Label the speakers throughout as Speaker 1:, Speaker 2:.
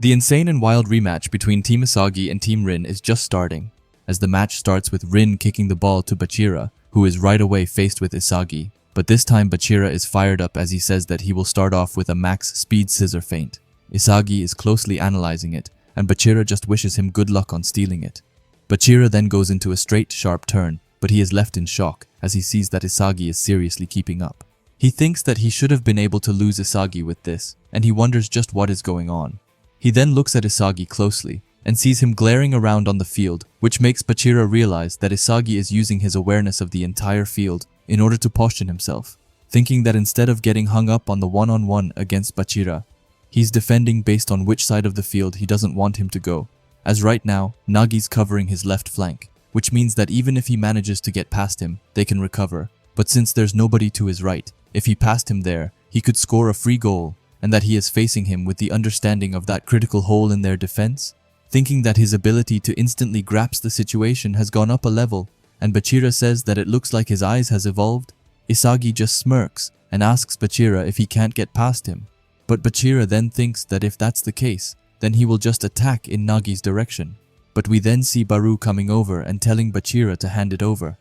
Speaker 1: The insane and wild rematch between Team Isagi and Team Rin is just starting, as the match starts with Rin kicking the ball to Bachira, who is right away faced with Isagi. But this time Bachira is fired up as he says that he will start off with a max speed scissor feint. Isagi is closely analyzing it, and Bachira just wishes him good luck on stealing it. Bachira then goes into a straight, sharp turn, but he is left in shock as he sees that Isagi is seriously keeping up. He thinks that he should have been able to lose Isagi with this, and he wonders just what is going on. He then looks at Isagi closely and sees him glaring around on the field, which makes Bachira realize that Isagi is using his awareness of the entire field in order to posture himself, thinking that instead of getting hung up on the one-on-one against Bachira, he's defending based on which side of the field he doesn't want him to go, as right now, Nagi's covering his left flank, which means that even if he manages to get past him, they can recover. But since there's nobody to his right, if he passed him there, he could score a free goal, and that he is facing him with the understanding of that critical hole in their defense, thinking that his ability to instantly grasp the situation has gone up a level, and Bachira says that it looks like his eyes has evolved. Isagi just smirks and asks Bachira if he can't get past him. But Bachira then thinks that if that's the case, then he will just attack in Nagi's direction. But we then see Barou coming over and telling Bachira to hand it over.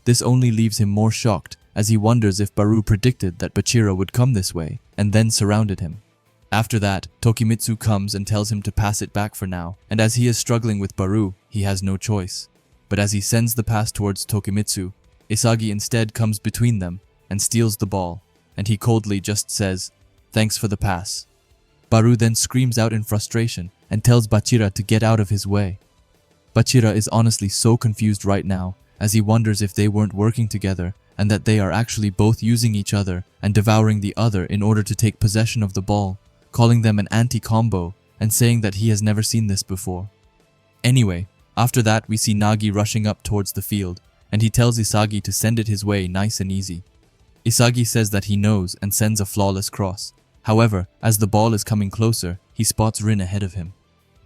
Speaker 1: This only leaves him more shocked, as he wonders if Barou predicted that Bachira would come this way, and then surrounded him. After that, Tokimitsu comes and tells him to pass it back for now, and as he is struggling with Barou, he has no choice. But as he sends the pass towards Tokimitsu, Isagi instead comes between them and steals the ball, and he coldly just says, "Thanks for the pass." Barou then screams out in frustration and tells Bachira to get out of his way. Bachira is honestly so confused right now, as he wonders if they weren't working together and that they are actually both using each other and devouring the other in order to take possession of the ball, calling them an anti-combo and saying that he has never seen this before. Anyway, after that we see Nagi rushing up towards the field, and he tells Isagi to send it his way nice and easy. Isagi says that he knows and sends a flawless cross. However, as the ball is coming closer, he spots Rin ahead of him.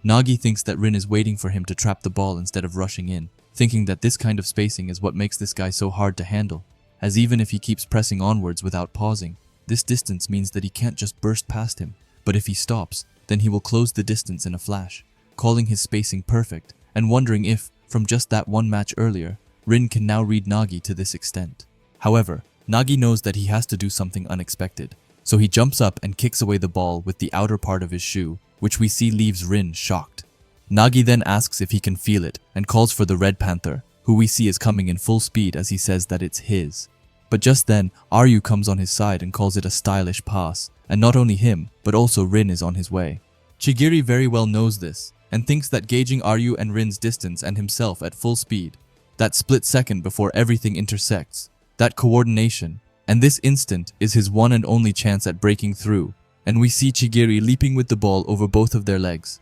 Speaker 1: Nagi thinks that Rin is waiting for him to trap the ball instead of rushing in, thinking that this kind of spacing is what makes this guy so hard to handle, as even if he keeps pressing onwards without pausing, this distance means that he can't just burst past him, but if he stops, then he will close the distance in a flash, calling his spacing perfect, and wondering if, from just that one match earlier, Rin can now read Nagi to this extent. However, Nagi knows that he has to do something unexpected, so he jumps up and kicks away the ball with the outer part of his shoe, which we see leaves Rin shocked. Nagi then asks if he can feel it and calls for the Red Panther, who we see is coming in full speed as he says that it's his. But just then, Aryu comes on his side and calls it a stylish pass, and not only him, but also Rin is on his way. Chigiri very well knows this, and thinks that gauging Aryu and Rin's distance and himself at full speed, that split second before everything intersects, that coordination, and this instant is his one and only chance at breaking through, and we see Chigiri leaping with the ball over both of their legs.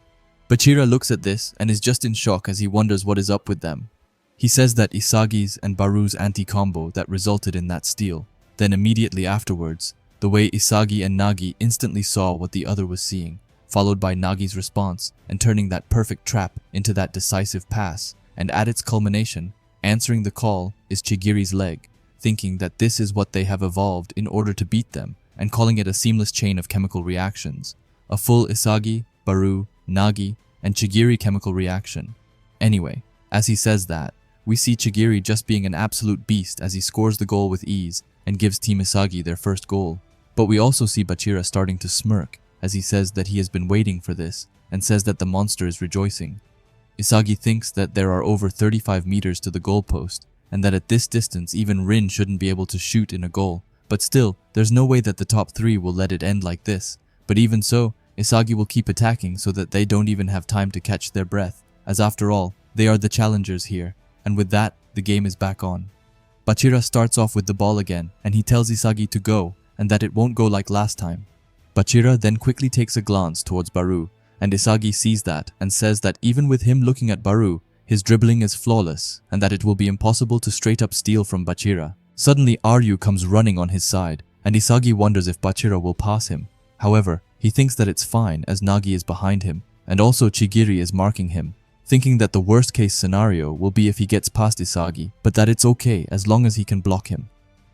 Speaker 1: Bachira looks at this and is just in shock as he wonders what is up with them. He says that Isagi's and Barou's anti-combo that resulted in that steal. Then immediately afterwards, the way Isagi and Nagi instantly saw what the other was seeing, followed by Nagi's response and turning that perfect trap into that decisive pass, and at its culmination, answering the call is Chigiri's leg, thinking that this is what they have evolved in order to beat them, and calling it a seamless chain of chemical reactions. A full Isagi, Barou, Nagi, and Chigiri chemical reaction. Anyway, as he says that, we see Chigiri just being an absolute beast as he scores the goal with ease and gives Team Isagi their first goal. But we also see Bachira starting to smirk as he says that he has been waiting for this and says that the monster is rejoicing. Isagi thinks that there are over 35 meters to the goalpost and that at this distance even Rin shouldn't be able to shoot in a goal, but still, there's no way that the top three will let it end like this. But even so, Isagi will keep attacking so that they don't even have time to catch their breath, as after all, they are the challengers here. And with that, the game is back on. Bachira starts off with the ball again, and he tells Isagi to go, and that it won't go like last time. Bachira then quickly takes a glance towards Barou, and Isagi sees that and says that even with him looking at Barou, his dribbling is flawless, and that it will be impossible to straight up steal from Bachira. Suddenly Aryu comes running on his side, and Isagi wonders if Bachira will pass him. However, he thinks that it's fine as Nagi is behind him, and also Chigiri is marking him, thinking that the worst case scenario will be if he gets past Isagi, but that it's okay as long as he can block him.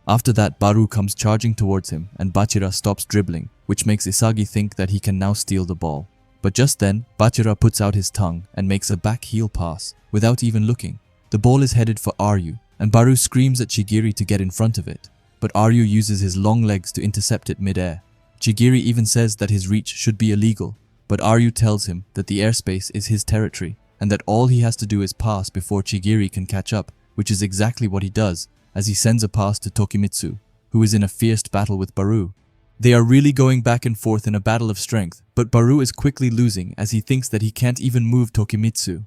Speaker 1: After that, Barou comes charging towards him and Bachira stops dribbling, which makes Isagi think that he can now steal the ball. But just then, Bachira puts out his tongue and makes a back heel pass, without even looking. The ball is headed for Aryu, and Barou screams at Chigiri to get in front of it. But Aryu uses his long legs to intercept it mid-air. Chigiri even says that his reach should be illegal, but Aryu tells him that the airspace is his territory, and that all he has to do is pass before Chigiri can catch up, which is exactly what he does, as he sends a pass to Tokimitsu, who is in a fierce battle with Barou. They are really going back and forth in a battle of strength, but Barou is quickly losing as he thinks that he can't even move Tokimitsu.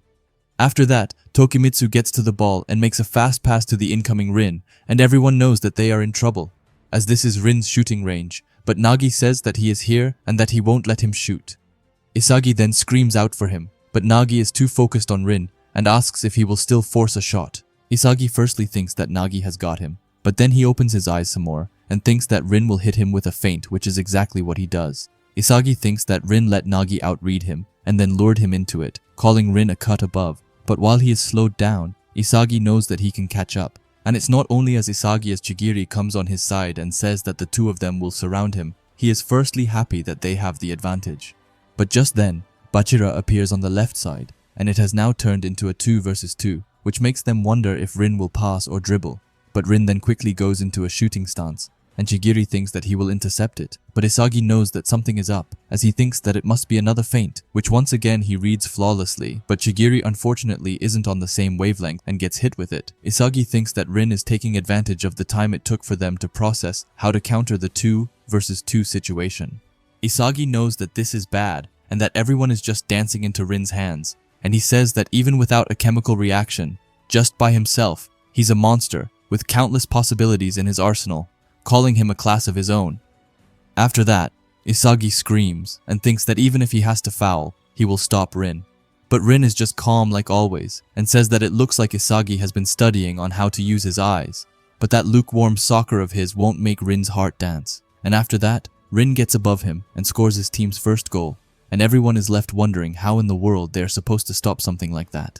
Speaker 1: After that, Tokimitsu gets to the ball and makes a fast pass to the incoming Rin, and everyone knows that they are in trouble, as this is Rin's shooting range, but Nagi says that he is here and that he won't let him shoot. Isagi then screams out for him, but Nagi is too focused on Rin and asks if he will still force a shot. Isagi firstly thinks that Nagi has got him, but then he opens his eyes some more and thinks that Rin will hit him with a feint, which is exactly what he does. Isagi thinks that Rin let Nagi outread him and then lured him into it, calling Rin a cut above. But while he is slowed down, Isagi knows that he can catch up. And it's not only as Isagi as Chigiri comes on his side and says that the two of them will surround him, he is firstly happy that they have the advantage. But just then, Bachira appears on the left side, and it has now turned into a 2 versus 2, which makes them wonder if Rin will pass or dribble. But Rin then quickly goes into a shooting stance, and Chigiri thinks that he will intercept it, but Isagi knows that something is up, as he thinks that it must be another feint, which once again he reads flawlessly, but Chigiri unfortunately isn't on the same wavelength and gets hit with it. Isagi thinks that Rin is taking advantage of the time it took for them to process how to counter the 2 versus 2 situation. Isagi knows that this is bad, and that everyone is just dancing into Rin's hands, and he says that even without a chemical reaction, just by himself, he's a monster with countless possibilities in his arsenal, calling him a class of his own. After that, Isagi screams and thinks that even if he has to foul, he will stop Rin. But Rin is just calm like always and says that it looks like Isagi has been studying on how to use his eyes. But that lukewarm soccer of his won't make Rin's heart dance. And after that, Rin gets above him and scores his team's first goal, and everyone is left wondering how in the world they are supposed to stop something like that.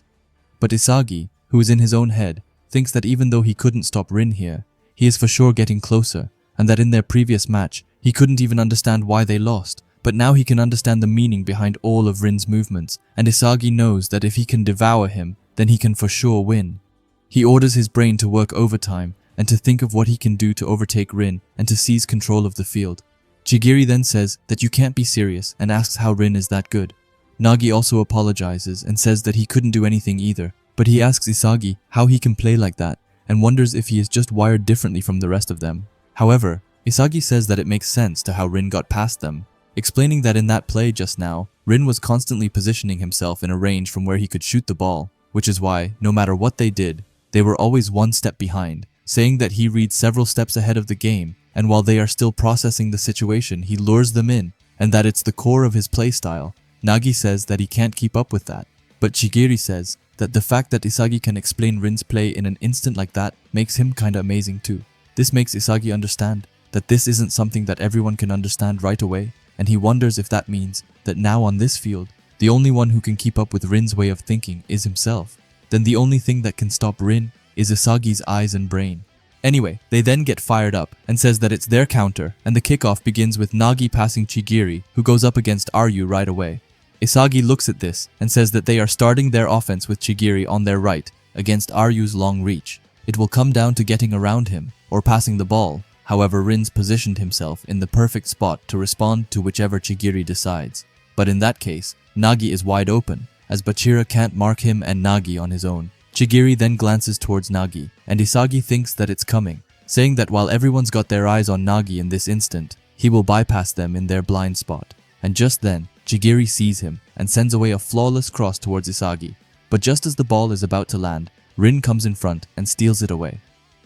Speaker 1: But Isagi, who is in his own head, thinks that even though he couldn't stop Rin here, he is for sure getting closer, and that in their previous match, he couldn't even understand why they lost, but now he can understand the meaning behind all of Rin's movements, and Isagi knows that if he can devour him, then he can for sure win. He orders his brain to work overtime, and to think of what he can do to overtake Rin and to seize control of the field. Chigiri then says that you can't be serious and asks how Rin is that good. Nagi also apologizes and says that he couldn't do anything either, but he asks Isagi how he can play like that, and wonders if he is just wired differently from the rest of them. However, Isagi says that it makes sense to how Rin got past them, explaining that in that play just now, Rin was constantly positioning himself in a range from where he could shoot the ball, which is why, no matter what they did, they were always one step behind, saying that he reads several steps ahead of the game, and while they are still processing the situation, he lures them in, and that it's the core of his playstyle. Nagi says that he can't keep up with that, but Chigiri says that the fact that Isagi can explain Rin's play in an instant like that makes him kinda amazing too. This makes Isagi understand that this isn't something that everyone can understand right away, and he wonders if that means that now on this field, the only one who can keep up with Rin's way of thinking is himself. Then the only thing that can stop Rin is Isagi's eyes and brain. Anyway, they then get fired up and says that it's their counter, and the kickoff begins with Nagi passing Chigiri, who goes up against Aryu right away. Isagi looks at this and says that they are starting their offense with Chigiri on their right against Aryu's long reach. It will come down to getting around him or passing the ball. However, Rin's positioned himself in the perfect spot to respond to whichever Chigiri decides. But in that case, Nagi is wide open, as Bachira can't mark him and Nagi on his own. Chigiri then glances towards Nagi, and Isagi thinks that it's coming, saying that while everyone's got their eyes on Nagi in this instant, he will bypass them in their blind spot. And just then, Chigiri sees him and sends away a flawless cross towards Isagi. But just as the ball is about to land, Rin comes in front and steals it away.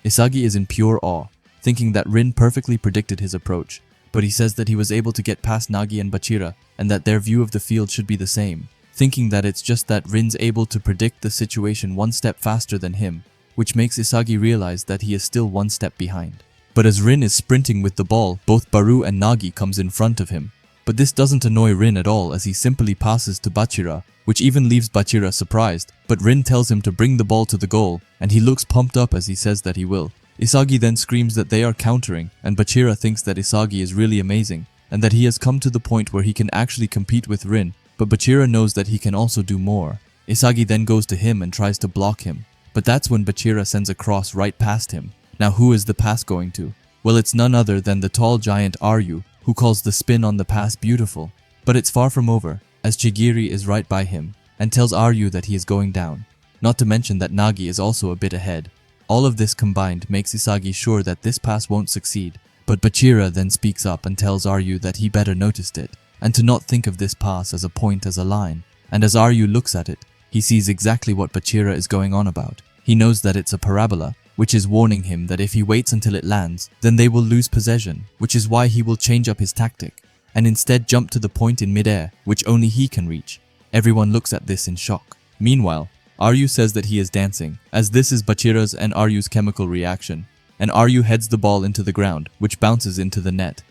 Speaker 1: Isagi is in pure awe, thinking that Rin perfectly predicted his approach, but he says that he was able to get past Nagi and Bachira and that their view of the field should be the same, thinking that it's just that Rin's able to predict the situation one step faster than him, which makes Isagi realize that he is still one step behind. But as Rin is sprinting with the ball, both Barou and Nagi comes in front of him. But this doesn't annoy Rin at all, as he simply passes to Bachira, which even leaves Bachira surprised. But Rin tells him to bring the ball to the goal, and he looks pumped up as he says that he will. Isagi then screams that they are countering, and Bachira thinks that Isagi is really amazing, and that he has come to the point where he can actually compete with Rin, but Bachira knows that he can also do more. Isagi then goes to him and tries to block him, but that's when Bachira sends a cross right past him. Now who is the pass going to? Well, it's none other than the tall giant Aryu, who calls the spin on the pass beautiful. But it's far from over, as Chigiri is right by him, and tells Aryu that he is going down. Not to mention that Nagi is also a bit ahead. All of this combined makes Isagi sure that this pass won't succeed, but Bachira then speaks up and tells Aryu that he better noticed it, and to not think of this pass as a point as a line. And as Aryu looks at it, he sees exactly what Bachira is going on about. He knows that it's a parabola, which is warning him that if he waits until it lands, then they will lose possession, which is why he will change up his tactic, and instead jump to the point in midair, which only he can reach. Everyone looks at this in shock. Meanwhile, Aryu says that he is dancing, as this is Bachira's and Aryu's chemical reaction, and Aryu heads the ball into the ground, which bounces into the net.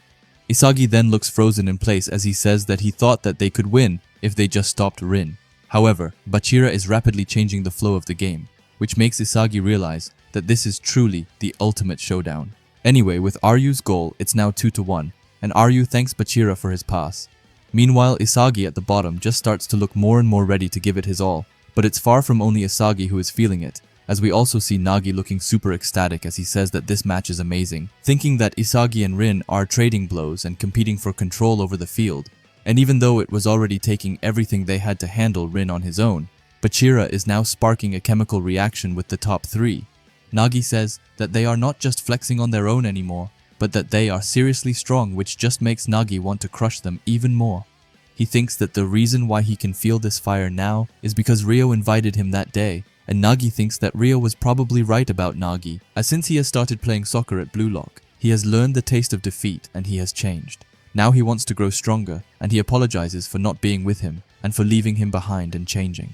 Speaker 1: Isagi then looks frozen in place as he says that he thought that they could win if they just stopped Rin. However, Bachira is rapidly changing the flow of the game, which makes Isagi realize that this is truly the ultimate showdown. Anyway, with Aryu's goal, it's now 2-1, and Aryu thanks Bachira for his pass. Meanwhile, Isagi at the bottom just starts to look more and more ready to give it his all, but it's far from only Isagi who is feeling it, as we also see Nagi looking super ecstatic as he says that this match is amazing, thinking that Isagi and Rin are trading blows and competing for control over the field. And even though it was already taking everything they had to handle Rin on his own, Bachira is now sparking a chemical reaction with the top three. Nagi says that they are not just flexing on their own anymore, but that they are seriously strong, which just makes Nagi want to crush them even more. He thinks that the reason why he can feel this fire now is because Ryo invited him that day, and Nagi thinks that Ryo was probably right about Nagi, as since he has started playing soccer at Blue Lock, he has learned the taste of defeat and he has changed. Now he wants to grow stronger, and he apologizes for not being with him and for leaving him behind and changing.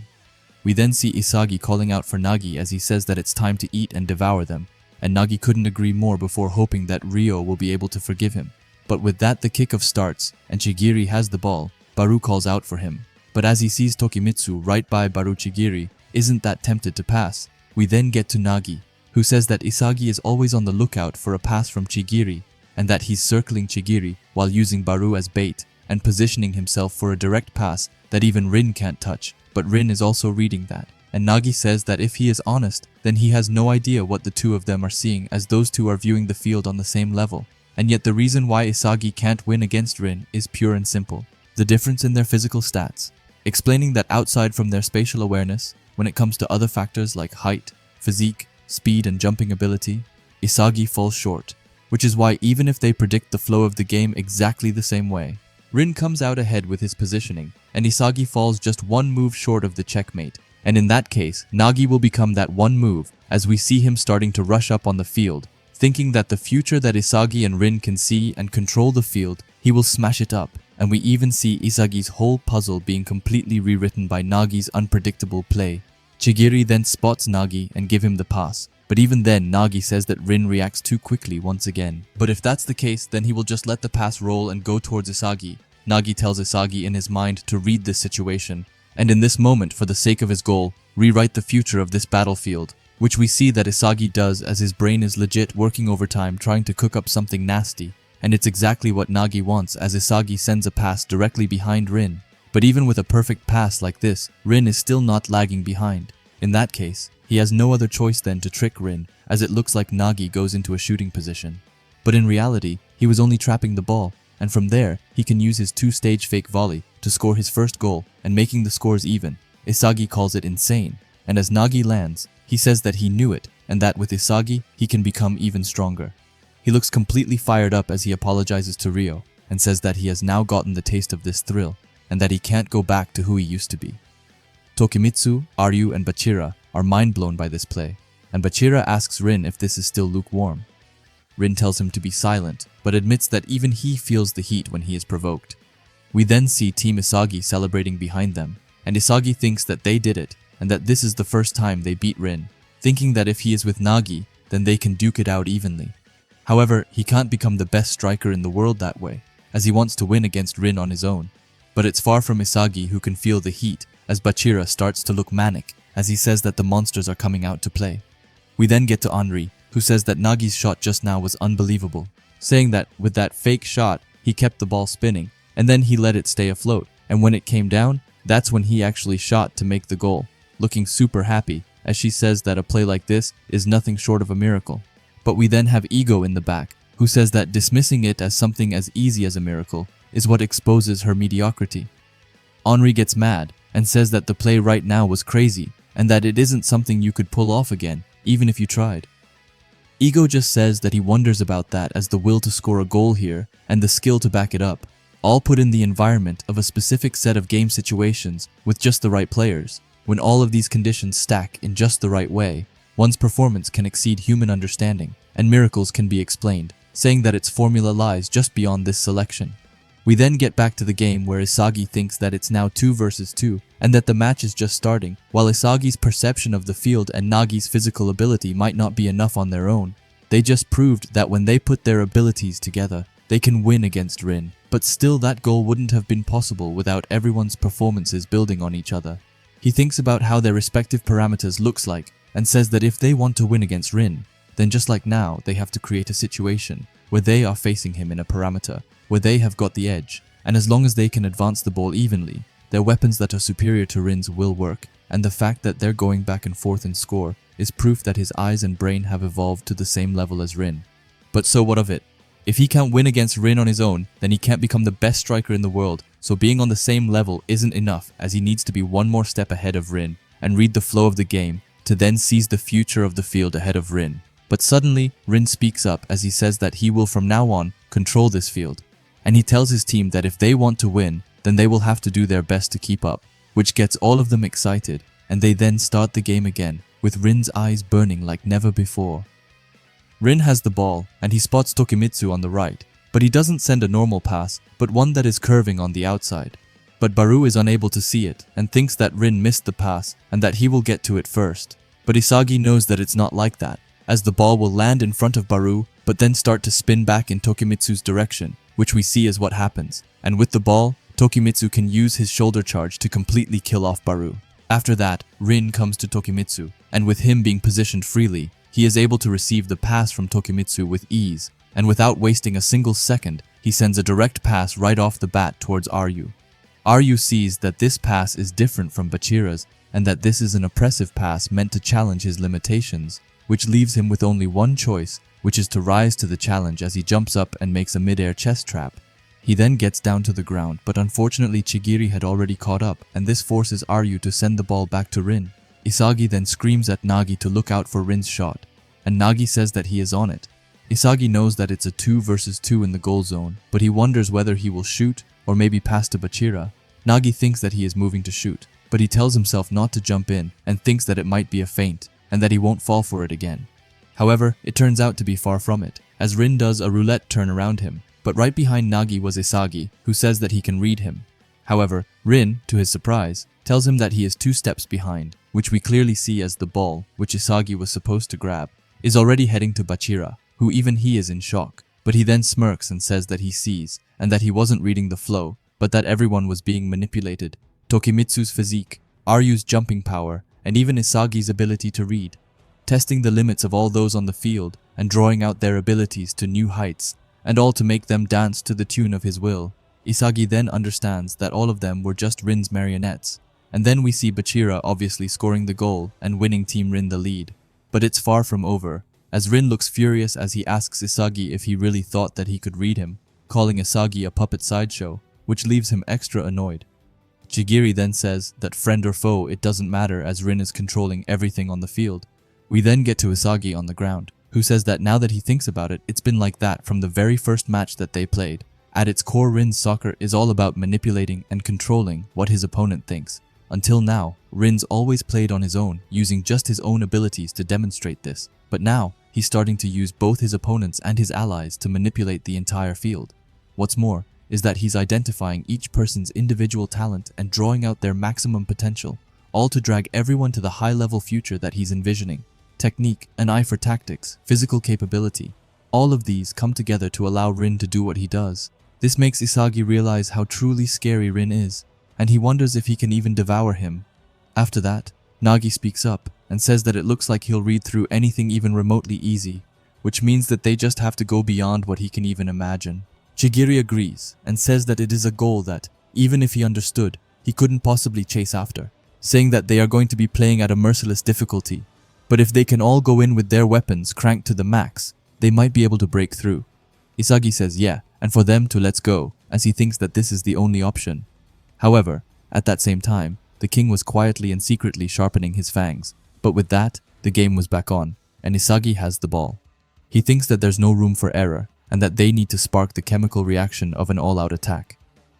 Speaker 1: We then see Isagi calling out for Nagi as he says that it's time to eat and devour them, and Nagi couldn't agree more before hoping that Ryo will be able to forgive him. But with that, the kickoff starts and Chigiri has the ball. Barou calls out for him, but as he sees Tokimitsu right by Barou, Chigiri isn't that tempted to pass. We then get to Nagi, who says that Isagi is always on the lookout for a pass from Chigiri, and that he's circling Chigiri while using Barou as bait and positioning himself for a direct pass that even Rin can't touch, but Rin is also reading that. And Nagi says that if he is honest, then he has no idea what the two of them are seeing, as those two are viewing the field on the same level. And yet the reason why Isagi can't win against Rin is pure and simple: the difference in their physical stats, explaining that outside from their spatial awareness, when it comes to other factors like height, physique, speed and jumping ability, Isagi falls short, which is why even if they predict the flow of the game exactly the same way, Rin comes out ahead with his positioning, and Isagi falls just one move short of the checkmate. And in that case, Nagi will become that one move, as we see him starting to rush up on the field, thinking that the future that Isagi and Rin can see and control the field, he will smash it up. And we even see Isagi's whole puzzle being completely rewritten by Nagi's unpredictable play. Chigiri then spots Nagi and give him the pass, but even then Nagi says that Rin reacts too quickly once again. But if that's the case, then he will just let the pass roll and go towards Isagi. Nagi tells Isagi in his mind to read this situation, and in this moment, for the sake of his goal, rewrite the future of this battlefield, which we see that Isagi does as his brain is legit working overtime trying to cook up something nasty. And it's exactly what Nagi wants, as Isagi sends a pass directly behind Rin. But even with a perfect pass like this, Rin is still not lagging behind. In that case, he has no other choice than to trick Rin, as it looks like Nagi goes into a shooting position. But in reality, he was only trapping the ball, and from there, he can use his two-stage fake volley to score his first goal and making the scores even. Isagi calls it insane, and as Nagi lands, he says that he knew it, and that with Isagi, he can become even stronger. He looks completely fired up as he apologizes to Ryo, and says that he has now gotten the taste of this thrill, and that he can't go back to who he used to be. Tokimitsu, Aryu, and Bachira are mind-blown by this play, and Bachira asks Rin if this is still lukewarm. Rin tells him to be silent, but admits that even he feels the heat when he is provoked. We then see Team Isagi celebrating behind them, and Isagi thinks that they did it, and that this is the first time they beat Rin, thinking that if he is with Nagi, then they can duke it out evenly. However, he can't become the best striker in the world that way, as he wants to win against Rin on his own. But it's far from Isagi who can feel the heat, as Bachira starts to look manic, as he says that the monsters are coming out to play. We then get to Anri, who says that Nagi's shot just now was unbelievable, saying that with that fake shot, he kept the ball spinning, and then he let it stay afloat, and when it came down, that's when he actually shot to make the goal, looking super happy, as she says that a play like this is nothing short of a miracle. But we then have Ego in the back, who says that dismissing it as something as easy as a miracle is what exposes her mediocrity. Henri gets mad and says that the play right now was crazy and that it isn't something you could pull off again, even if you tried. Ego just says that he wonders about that as the will to score a goal here and the skill to back it up, all put in the environment of a specific set of game situations with just the right players. When all of these conditions stack in just the right way, one's performance can exceed human understanding and miracles can be explained, saying that its formula lies just beyond this selection. We then get back to the game where Isagi thinks that it's now 2 versus 2 and that the match is just starting, while Isagi's perception of the field and Nagi's physical ability might not be enough on their own. They just proved that when they put their abilities together, they can win against Rin, but still that goal wouldn't have been possible without everyone's performances building on each other. He thinks about how their respective parameters looks like and says that if they want to win against Rin, then just like now, they have to create a situation where they are facing him in a parameter, where they have got the edge, and as long as they can advance the ball evenly, their weapons that are superior to Rin's will work, and the fact that they're going back and forth in score is proof that his eyes and brain have evolved to the same level as Rin. But so what of it? If he can't win against Rin on his own, then he can't become the best striker in the world, so being on the same level isn't enough, as he needs to be one more step ahead of Rin and read the flow of the game to then seize the future of the field ahead of Rin. But suddenly, Rin speaks up as he says that he will from now on control this field, and he tells his team that if they want to win, then they will have to do their best to keep up, which gets all of them excited, and they then start the game again, with Rin's eyes burning like never before. Rin has the ball, and he spots Tokimitsu on the right, but he doesn't send a normal pass, but one that is curving on the outside. But Barou is unable to see it, and thinks that Rin missed the pass, and that he will get to it first. But Isagi knows that it's not like that, as the ball will land in front of Barou, but then start to spin back in Tokimitsu's direction, which we see is what happens, and with the ball, Tokimitsu can use his shoulder charge to completely kill off Barou. After that, Rin comes to Tokimitsu, and with him being positioned freely, he is able to receive the pass from Tokimitsu with ease, and without wasting a single second, he sends a direct pass right off the bat towards Aryu. Aryu sees that this pass is different from Bachira's, and that this is an oppressive pass meant to challenge his limitations, which leaves him with only one choice, which is to rise to the challenge as he jumps up and makes a mid-air chest trap. He then gets down to the ground, but unfortunately Chigiri had already caught up, and this forces Aryu to send the ball back to Rin. Isagi then screams at Nagi to look out for Rin's shot, and Nagi says that he is on it. Isagi knows that it's a 2 versus 2 in the goal zone, but he wonders whether he will shoot or maybe pass to Bachira. Nagi thinks that he is moving to shoot, but he tells himself not to jump in and thinks that it might be a feint and that he won't fall for it again. However, it turns out to be far from it, as Rin does a roulette turn around him, but right behind Nagi was Isagi, who says that he can read him. However, Rin, to his surprise, tells him that he is 2 steps behind, which we clearly see as the ball, which Isagi was supposed to grab, is already heading to Bachira, who even he is in shock, but he then smirks and says that he sees, and that he wasn't reading the flow, but that everyone was being manipulated. Tokimitsu's physique, Aryu's jumping power, and even Isagi's ability to read, testing the limits of all those on the field and drawing out their abilities to new heights, and all to make them dance to the tune of his will. Isagi then understands that all of them were just Rin's marionettes, and then we see Bachira obviously scoring the goal and winning Team Rin the lead. But it's far from over, as Rin looks furious as he asks Isagi if he really thought that he could read him, calling Isagi a puppet sideshow, which leaves him extra annoyed. Chigiri then says that friend or foe it doesn't matter as Rin is controlling everything on the field. We then get to Isagi on the ground, who says that now that he thinks about it, it's been like that from the very first match that they played. At its core, Rin's soccer is all about manipulating and controlling what his opponent thinks. Until now, Rin's always played on his own, using just his own abilities to demonstrate this. But now, he's starting to use both his opponents and his allies to manipulate the entire field. What's more, is that he's identifying each person's individual talent and drawing out their maximum potential, all to drag everyone to the high-level future that he's envisioning. Technique, an eye for tactics, physical capability. All of these come together to allow Rin to do what he does. This makes Isagi realize how truly scary Rin is, and he wonders if he can even devour him. After that, Nagi speaks up and says that it looks like he'll read through anything even remotely easy, which means that they just have to go beyond what he can even imagine. Chigiri agrees and says that it is a goal that, Even if he understood, he couldn't possibly chase after, saying that they are going to be playing at a merciless difficulty. But if they can all go in with their weapons cranked to the max, they might be able to break through. Isagi says yeah, and for them to let's go, as he thinks that this is the only option. However, at that same time, the king was quietly and secretly sharpening his fangs. But with that, the game was back on, and Isagi has the ball. He thinks that there's no room for error, and that they need to spark the chemical reaction of an all-out attack.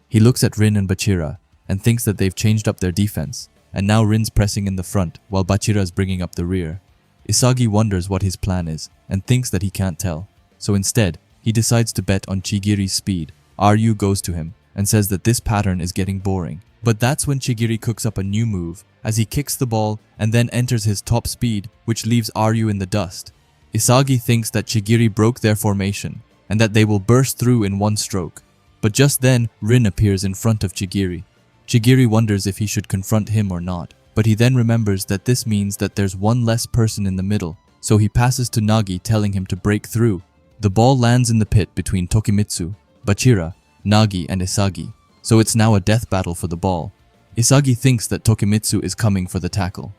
Speaker 1: He looks at Rin and Bachira, and thinks that they've changed up their defense, and now Rin's pressing in the front while Bachira is bringing up the rear. Isagi wonders what his plan is, and thinks that he can't tell. So instead, he decides to bet on Chigiri's speed. Aryu goes to him, and says that this pattern is getting boring. But that's when Chigiri cooks up a new move, as he kicks the ball and then enters his top speed, which leaves Aryu in the dust. Isagi thinks that Chigiri broke their formation, and that they will burst through in one stroke. But just then, Rin appears in front of Chigiri. Chigiri wonders if he should confront him or not, but he then remembers that this means that there's one less person in the middle, so he passes to Nagi telling him to break through. The ball lands in the pit between Tokimitsu, Bachira, Nagi and Isagi, so it's now a death battle for the ball. Isagi thinks that Tokimitsu is coming for the tackle.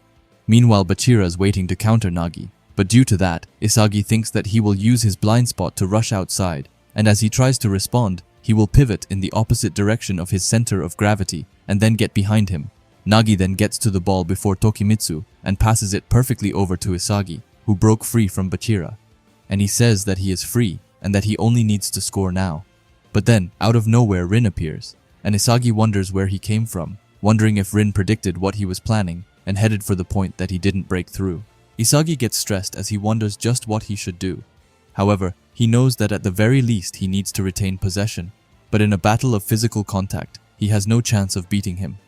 Speaker 1: Meanwhile, Bachira is waiting to counter Nagi, but due to that, Isagi thinks that he will use his blind spot to rush outside, and as he tries to respond, he will pivot in the opposite direction of his center of gravity and then get behind him. Nagi then gets to the ball before Tokimitsu and passes it perfectly over to Isagi, who broke free from Bachira. And he says that he is free and that he only needs to score now. But then, out of nowhere, Rin appears, and Isagi wonders where he came from, wondering if Rin predicted what he was planning and headed for the point that he didn't break through. Isagi gets stressed as he wonders just what he should do. However, he knows that at the very least he needs to retain possession, but in a battle of physical contact, he has no chance of beating him.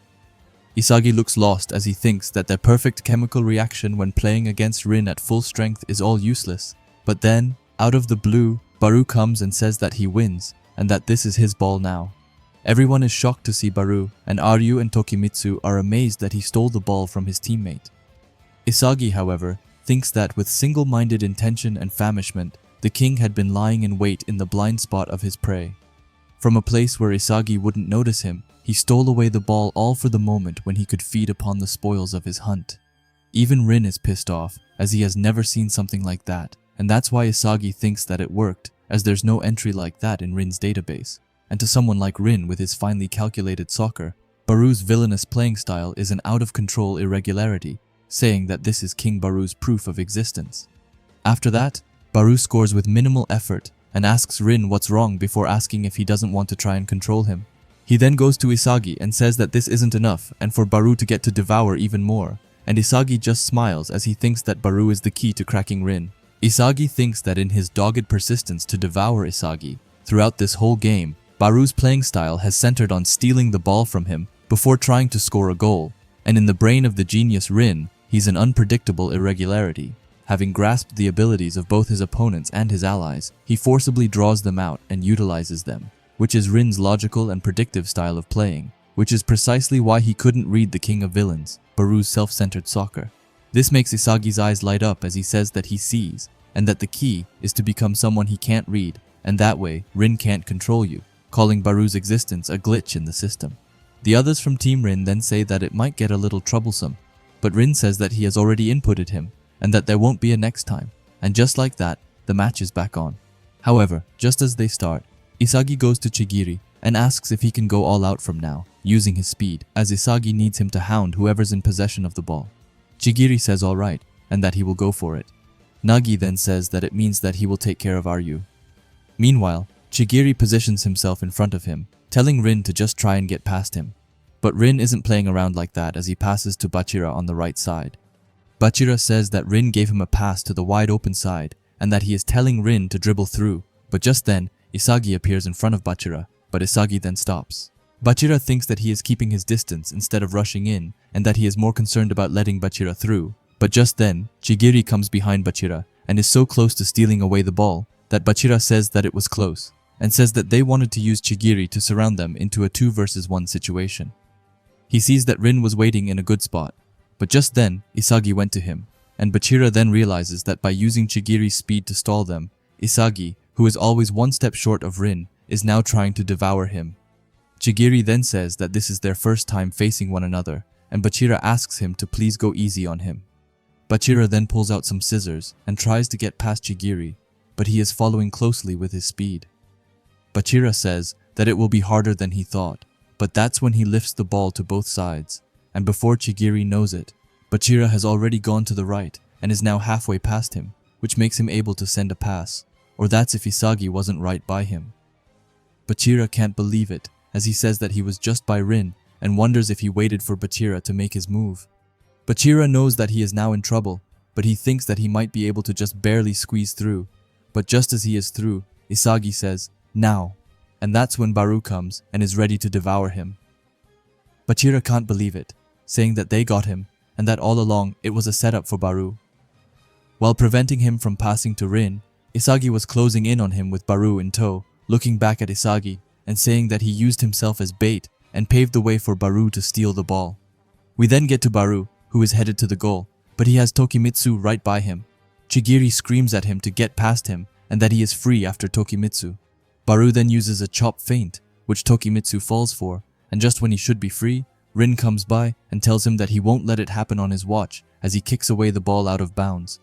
Speaker 1: Isagi looks lost as he thinks that their perfect chemical reaction when playing against Rin at full strength is all useless. But then, out of the blue, Barou comes and says that he wins, and that this is his ball now. Everyone is shocked to see Barou, and Aryu and Tokimitsu are amazed that he stole the ball from his teammate. Isagi, however, thinks that with single-minded intention and famishment, the king had been lying in wait in the blind spot of his prey. From a place where Isagi wouldn't notice him, he stole away the ball all for the moment when he could feed upon the spoils of his hunt. Even Rin is pissed off, as he has never seen something like that, and that's why Isagi thinks that it worked, as there's no entry like that in Rin's database. And to someone like Rin with his finely calculated soccer, Barou's villainous playing style is an out-of-control irregularity, saying that this is King Barou's proof of existence. After that, Barou scores with minimal effort and asks Rin what's wrong before asking if he doesn't want to try and control him. He then goes to Isagi and says that this isn't enough and for Barou to get to devour even more, and Isagi just smiles as he thinks that Barou is the key to cracking Rin. Isagi thinks that in his dogged persistence to devour Isagi, throughout this whole game, Barou's playing style has centered on stealing the ball from him before trying to score a goal, and in the brain of the genius Rin, he's an unpredictable irregularity. Having grasped the abilities of both his opponents and his allies, he forcibly draws them out and utilizes them, which is Rin's logical and predictive style of playing, which is precisely why he couldn't read the King of Villains, Barou's self-centered soccer. This makes Isagi's eyes light up as he says that he sees, and that the key is to become someone he can't read, and that way Rin can't control you, calling Barou's existence a glitch in the system. The others from Team Rin then say that it might get a little troublesome, but Rin says that he has already inputted him, and that there won't be a next time, and just like that, the match is back on. However, just as they start, Isagi goes to Chigiri and asks if he can go all out from now, using his speed, as Isagi needs him to hound whoever's in possession of the ball. Chigiri says alright, and that he will go for it. Nagi then says that it means that he will take care of Aryu. Meanwhile, Chigiri positions himself in front of him, telling Rin to just try and get past him. But Rin isn't playing around like that as he passes to Bachira on the right side. Bachira says that Rin gave him a pass to the wide open side and that he is telling Rin to dribble through, but just then, Isagi appears in front of Bachira, but Isagi then stops. Bachira thinks that he is keeping his distance instead of rushing in and that he is more concerned about letting Bachira through, but just then, Chigiri comes behind Bachira and is so close to stealing away the ball that Bachira says that it was close, and says that they wanted to use Chigiri to surround them into a 2 versus 1 situation. He sees that Rin was waiting in a good spot, but just then, Isagi went to him, and Bachira then realizes that by using Chigiri's speed to stall them, Isagi, who is always one step short of Rin, is now trying to devour him. Chigiri then says that this is their first time facing one another, and Bachira asks him to please go easy on him. Bachira then pulls out some scissors and tries to get past Chigiri, but he is following closely with his speed. Bachira says that it will be harder than he thought, but that's when he lifts the ball to both sides, and before Chigiri knows it, Bachira has already gone to the right and is now halfway past him, which makes him able to send a pass, or that's if Isagi wasn't right by him. Bachira can't believe it, as he says that he was just by Rin and wonders if he waited for Bachira to make his move. Bachira knows that he is now in trouble, but he thinks that he might be able to just barely squeeze through. But just as he is through, Isagi says, "Now," and that's when Barou comes and is ready to devour him. Bachira can't believe it, saying that they got him and that all along it was a setup for Barou. While preventing him from passing to Rin, Isagi was closing in on him with Barou in tow, looking back at Isagi and saying that he used himself as bait and paved the way for Barou to steal the ball. We then get to Barou, who is headed to the goal, but he has Tokimitsu right by him. Chigiri screams at him to get past him and that he is free after Tokimitsu. Barou then uses a chop feint, which Tokimitsu falls for, and just when he should be free, Rin comes by and tells him that he won't let it happen on his watch as he kicks away the ball out of bounds.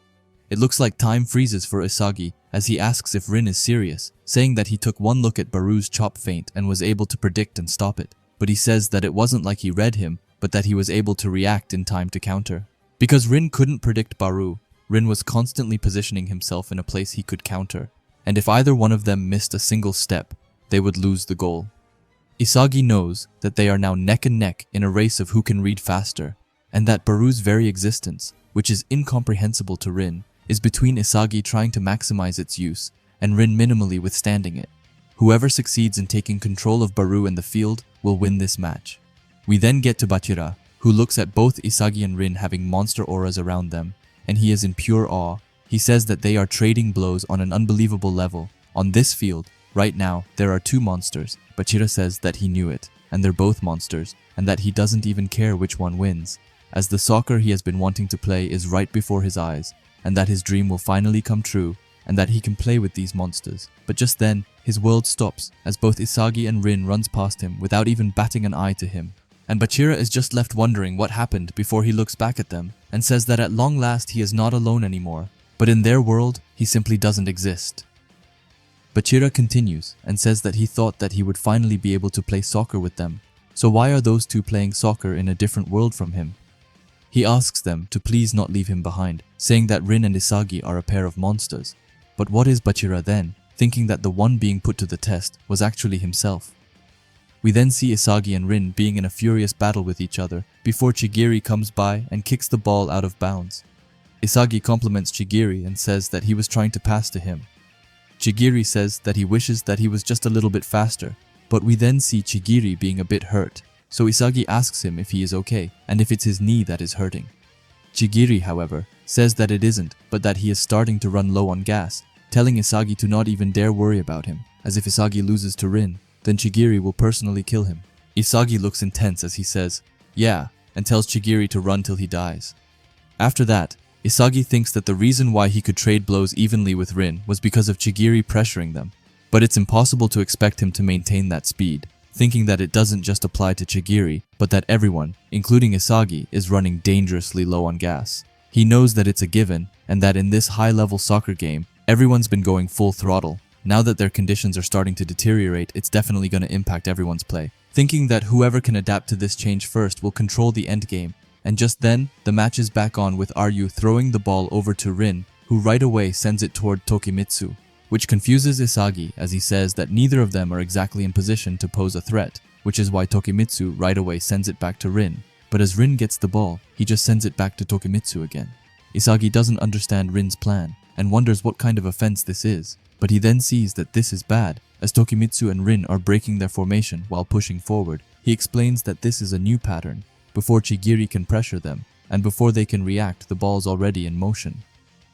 Speaker 1: It looks like time freezes for Isagi as he asks if Rin is serious, saying that he took one look at Barou's chop feint and was able to predict and stop it, but he says that it wasn't like he read him, but that he was able to react in time to counter. Because Rin couldn't predict Barou, Rin was constantly positioning himself in a place he could counter, and if either one of them missed a single step, they would lose the goal. Isagi knows that they are now neck and neck in a race of who can read faster, and that Barou's very existence, which is incomprehensible to Rin, is between Isagi trying to maximize its use and Rin minimally withstanding it. Whoever succeeds in taking control of Barou in the field will win this match. We then get to Bachira, who looks at both Isagi and Rin having monster auras around them, and he is in pure awe. He says that they are trading blows on an unbelievable level. On this field, right now, there are two monsters. Bachira says that he knew it, and they're both monsters, and that he doesn't even care which one wins, as the soccer he has been wanting to play is right before his eyes, and that his dream will finally come true, and that he can play with these monsters. But just then, his world stops, as both Isagi and Rin runs past him without even batting an eye to him. And Bachira is just left wondering what happened before he looks back at them, and says that at long last he is not alone anymore, but in their world, he simply doesn't exist. Bachira continues, and says that he thought that he would finally be able to play soccer with them, so why are those two playing soccer in a different world from him? He asks them to please not leave him behind, saying that Rin and Isagi are a pair of monsters. But what is Bachira then, thinking that the one being put to the test was actually himself? We then see Isagi and Rin being in a furious battle with each other before Chigiri comes by and kicks the ball out of bounds. Isagi compliments Chigiri and says that he was trying to pass to him. Chigiri says that he wishes that he was just a little bit faster, but we then see Chigiri being a bit hurt, so Isagi asks him if he is okay and if it's his knee that is hurting. Chigiri, however, says that it isn't, but that he is starting to run low on gas, telling Isagi to not even dare worry about him, as if Isagi loses to Rin, then Chigiri will personally kill him. Isagi looks intense as he says, "Yeah," and tells Chigiri to run till he dies. After that, Isagi thinks that the reason why he could trade blows evenly with Rin was because of Chigiri pressuring them, but it's impossible to expect him to maintain that speed, thinking that it doesn't just apply to Chigiri, but that everyone, including Isagi, is running dangerously low on gas. He knows that it's a given, and that in this high-level soccer game, everyone's been going full throttle. Now that their conditions are starting to deteriorate, it's definitely going to impact everyone's play, thinking that whoever can adapt to this change first will control the endgame. And just then, the match is back on with Aryu throwing the ball over to Rin, who right away sends it toward Tokimitsu, which confuses Isagi as he says that neither of them are exactly in position to pose a threat, which is why Tokimitsu right away sends it back to Rin. But as Rin gets the ball, he just sends it back to Tokimitsu again. Isagi doesn't understand Rin's plan and wonders what kind of offense this is, but he then sees that this is bad, as Tokimitsu and Rin are breaking their formation while pushing forward. He explains that this is a new pattern. Before Chigiri can pressure them, and before they can react, the ball's already in motion.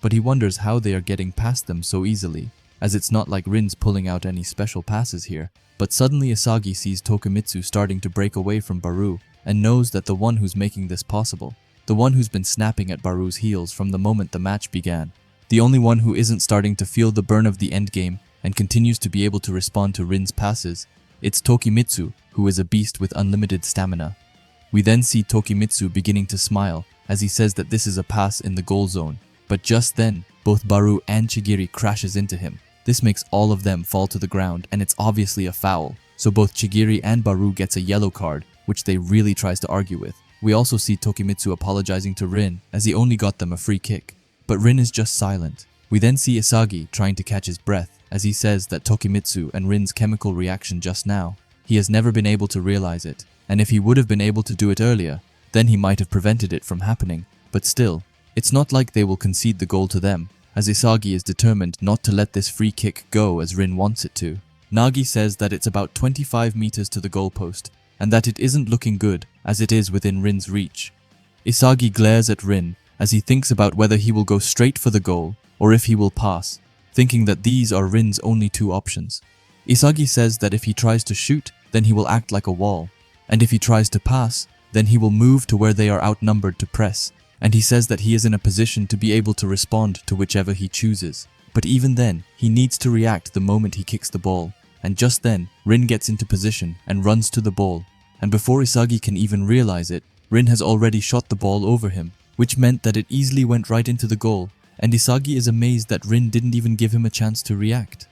Speaker 1: But he wonders how they are getting past them so easily, as it's not like Rin's pulling out any special passes here. But suddenly Isagi sees Tokimitsu starting to break away from Barou, and knows that the one who's making this possible, the one who's been snapping at Barou's heels from the moment the match began, the only one who isn't starting to feel the burn of the endgame and continues to be able to respond to Rin's passes, it's Tokimitsu, who is a beast with unlimited stamina. We then see Tokimitsu beginning to smile as he says that this is a pass in the goal zone, but just then, both Barou and Chigiri crashes into him. This makes all of them fall to the ground, and it's obviously a foul, so both Chigiri and Barou gets a yellow card, which they really tries to argue with. We also see Tokimitsu apologizing to Rin as he only got them a free kick, but Rin is just silent. We then see Isagi trying to catch his breath as he says that Tokimitsu and Rin's chemical reaction just now, he has never been able to realize it, and if he would have been able to do it earlier, then he might have prevented it from happening, but still, it's not like they will concede the goal to them, as Isagi is determined not to let this free kick go as Rin wants it to. Nagi says that it's about 25 meters to the goalpost, and that it isn't looking good as it is within Rin's reach. Isagi glares at Rin as he thinks about whether he will go straight for the goal or if he will pass, thinking that these are Rin's only two options. Isagi says that if he tries to shoot, then he will act like a wall, and if he tries to pass, then he will move to where they are outnumbered to press, and he says that he is in a position to be able to respond to whichever he chooses. But even then, he needs to react the moment he kicks the ball, and just then, Rin gets into position and runs to the ball, and before Isagi can even realize it, Rin has already shot the ball over him, which meant that it easily went right into the goal, and Isagi is amazed that Rin didn't even give him a chance to react.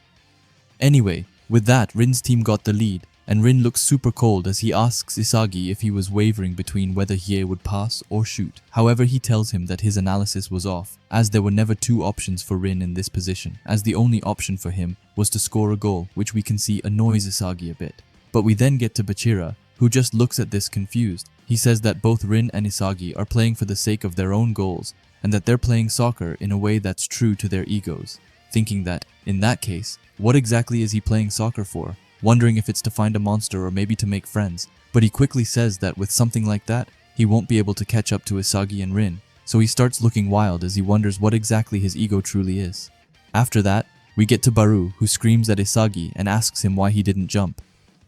Speaker 1: Anyway, with that, Rin's team got the lead, and Rin looks super cold as he asks Isagi if he was wavering between whether he would pass or shoot. However, he tells him that his analysis was off, as there were never two options for Rin in this position, as the only option for him was to score a goal, which we can see annoys Isagi a bit. But we then get to Bachira, who just looks at this confused. He says that both Rin and Isagi are playing for the sake of their own goals, and that they're playing soccer in a way that's true to their egos, thinking that, in that case, what exactly is he playing soccer for? Wondering if it's to find a monster or maybe to make friends, but he quickly says that with something like that, he won't be able to catch up to Isagi and Rin, so he starts looking wild as he wonders what exactly his ego truly is. After that, we get to Barou, who screams at Isagi and asks him why he didn't jump.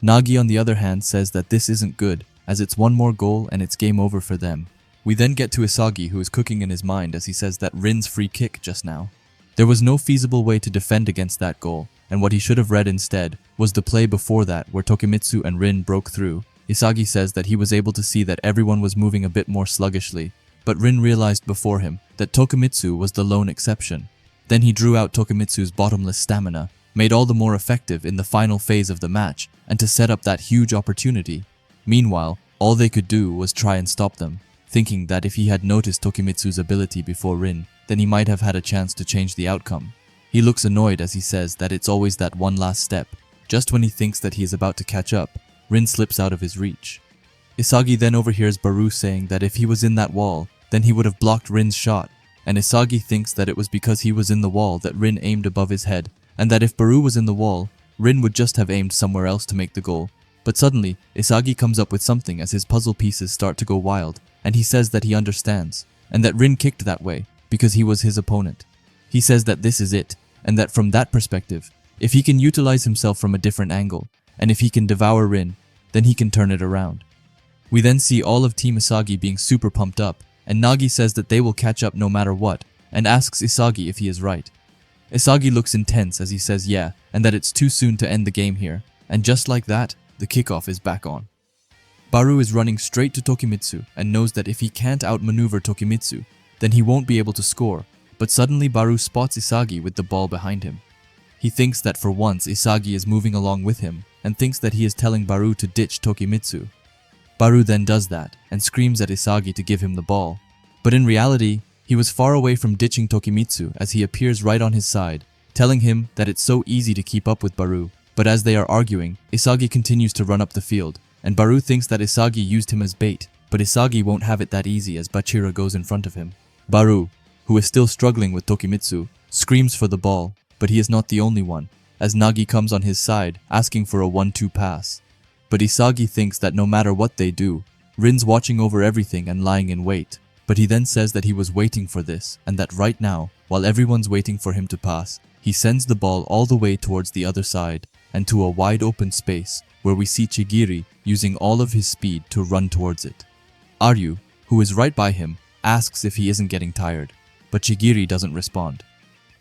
Speaker 1: Nagi on the other hand says that this isn't good, as it's one more goal and it's game over for them. We then get to Isagi, who is cooking in his mind as he says that Rin's free kick just now. There was no feasible way to defend against that goal, and what he should have read instead was the play before that where Tokimitsu and Rin broke through. Isagi says that he was able to see that everyone was moving a bit more sluggishly, but Rin realized before him that Tokimitsu was the lone exception. Then he drew out Tokimitsu's bottomless stamina, made all the more effective in the final phase of the match, and to set up that huge opportunity. Meanwhile, all they could do was try and stop them, thinking that if he had noticed Tokimitsu's ability before Rin, then he might have had a chance to change the outcome. He looks annoyed as he says that it's always that one last step. Just when he thinks that he is about to catch up, Rin slips out of his reach. Isagi then overhears Barou saying that if he was in that wall, then he would have blocked Rin's shot, and Isagi thinks that it was because he was in the wall that Rin aimed above his head, and that if Barou was in the wall, Rin would just have aimed somewhere else to make the goal. But suddenly, Isagi comes up with something as his puzzle pieces start to go wild, and he says that he understands, and that Rin kicked that way because he was his opponent. He says that this is it, and that from that perspective, if he can utilize himself from a different angle, and if he can devour Rin, then he can turn it around. We then see all of Team Isagi being super pumped up, and Nagi says that they will catch up no matter what, and asks Isagi if he is right. Isagi looks intense as he says yeah, and that it's too soon to end the game here, and just like that, the kickoff is back on. Barou is running straight to Tokimitsu and knows that if he can't outmaneuver Tokimitsu, then he won't be able to score, but suddenly Barou spots Isagi with the ball behind him. He thinks that for once Isagi is moving along with him and thinks that he is telling Barou to ditch Tokimitsu. Barou then does that and screams at Isagi to give him the ball. But in reality, he was far away from ditching Tokimitsu as he appears right on his side, telling him that it's so easy to keep up with Barou. But as they are arguing, Isagi continues to run up the field, and Barou thinks that Isagi used him as bait, but Isagi won't have it that easy as Bachira goes in front of him. Barou, who is still struggling with Tokimitsu, screams for the ball, but he is not the only one, as Nagi comes on his side, asking for a 1-2 pass. But Isagi thinks that no matter what they do, Rin's watching over everything and lying in wait. But he then says that he was waiting for this, and that right now, while everyone's waiting for him to pass, he sends the ball all the way towards the other side, and to a wide open space, where we see Chigiri using all of his speed to run towards it. Aryu, who is right by him, asks if he isn't getting tired, but Chigiri doesn't respond.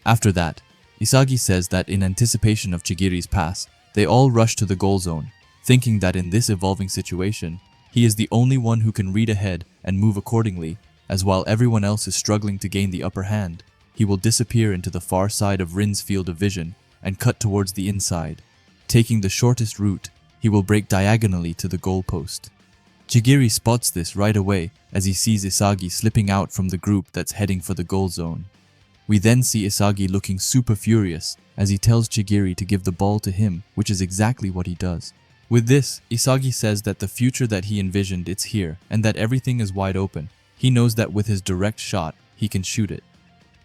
Speaker 1: After that, Isagi says that in anticipation of Chigiri's pass, they all rush to the goal zone, thinking that in this evolving situation, he is the only one who can read ahead and move accordingly, as while everyone else is struggling to gain the upper hand, he will disappear into the far side of Rin's field of vision and cut towards the inside. Taking the shortest route, he will break diagonally to the goalpost. Chigiri spots this right away as he sees Isagi slipping out from the group that's heading for the goal zone. We then see Isagi looking super furious as he tells Chigiri to give the ball to him, which is exactly what he does. With this, Isagi says that the future that he envisioned it's here and that everything is wide open. He knows that with his direct shot, he can shoot it.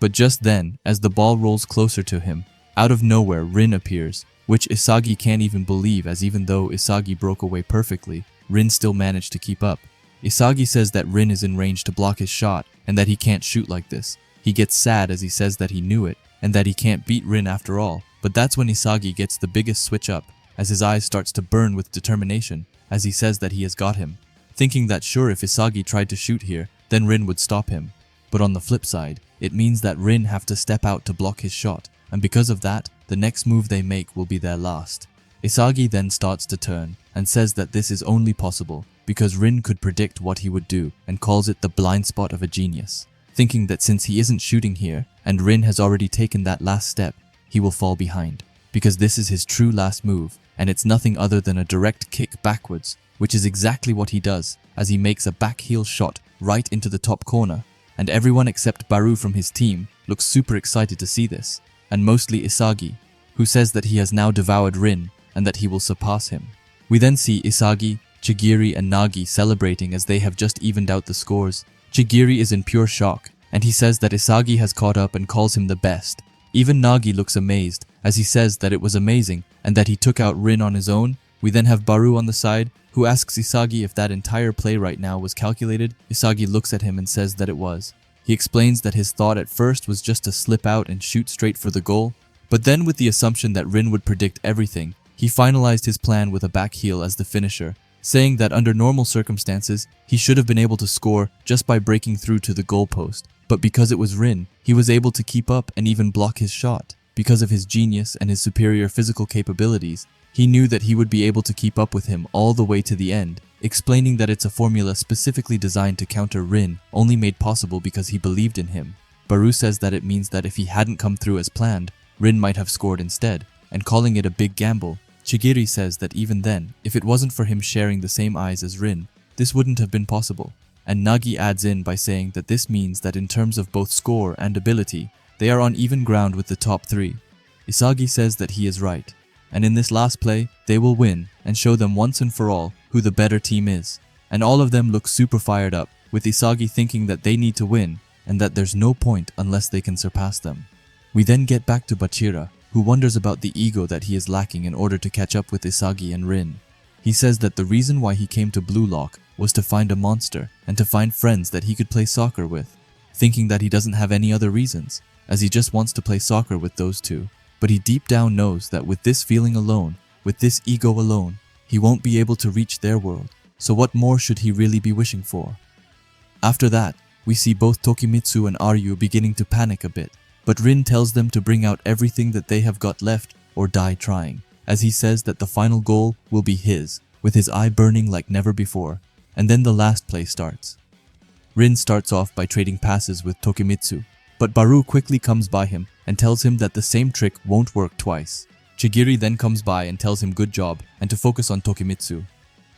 Speaker 1: But just then, as the ball rolls closer to him, out of nowhere Rin appears, which Isagi can't even believe, as even though Isagi broke away perfectly, Rin still managed to keep up. Isagi says that Rin is in range to block his shot and that he can't shoot like this. He gets sad as he says that he knew it and that he can't beat Rin after all, but that's when Isagi gets the biggest switch up as his eyes starts to burn with determination as he says that he has got him, thinking that sure if Isagi tried to shoot here, then Rin would stop him. But on the flip side, it means that Rin have to step out to block his shot, and because of that, the next move they make will be their last. Isagi then starts to turn and says that this is only possible because Rin could predict what he would do and calls it the blind spot of a genius, thinking that since he isn't shooting here and Rin has already taken that last step, he will fall behind, because this is his true last move and it's nothing other than a direct kick backwards, which is exactly what he does as he makes a back heel shot right into the top corner, and everyone except Barou from his team looks super excited to see this, and mostly Isagi, who says that he has now devoured Rin and that he will surpass him. We then see Isagi, Chigiri and Nagi celebrating as they have just evened out the scores. Chigiri is in pure shock and he says that Isagi has caught up and calls him the best. Even Nagi looks amazed as he says that it was amazing and that he took out Rin on his own. We then have Barou on the side, who asks Isagi if that entire play right now was calculated. Isagi looks at him and says that it was. He explains that his thought at first was just to slip out and shoot straight for the goal, but then with the assumption that Rin would predict everything, he finalized his plan with a back heel as the finisher, saying that under normal circumstances, he should have been able to score just by breaking through to the goalpost, but because it was Rin, he was able to keep up and even block his shot. Because of his genius and his superior physical capabilities, he knew that he would be able to keep up with him all the way to the end, explaining that it's a formula specifically designed to counter Rin, only made possible because he believed in him. Barou says that it means that if he hadn't come through as planned, Rin might have scored instead, and calling it a big gamble. Chigiri says that even then, if it wasn't for him sharing the same eyes as Rin, this wouldn't have been possible. And Nagi adds in by saying that this means that in terms of both score and ability, they are on even ground with the top three. Isagi says that he is right, and in this last play, they will win and show them once and for all who the better team is. And all of them look super fired up, with Isagi thinking that they need to win and that there's no point unless they can surpass them. We then get back to Bachira, who wonders about the ego that he is lacking in order to catch up with Isagi and Rin. He says that the reason why he came to Blue Lock was to find a monster and to find friends that he could play soccer with, thinking that he doesn't have any other reasons, as he just wants to play soccer with those two. But he deep down knows that with this feeling alone, with this ego alone, he won't be able to reach their world, so what more should he really be wishing for? After that, we see both Tokimitsu and Aryu beginning to panic a bit, but Rin tells them to bring out everything that they have got left or die trying, as he says that the final goal will be his, with his eye burning like never before, and then the last play starts. Rin starts off by trading passes with Tokimitsu, but Barou quickly comes by him and tells him that the same trick won't work twice. Chigiri then comes by and tells him good job and to focus on Tokimitsu.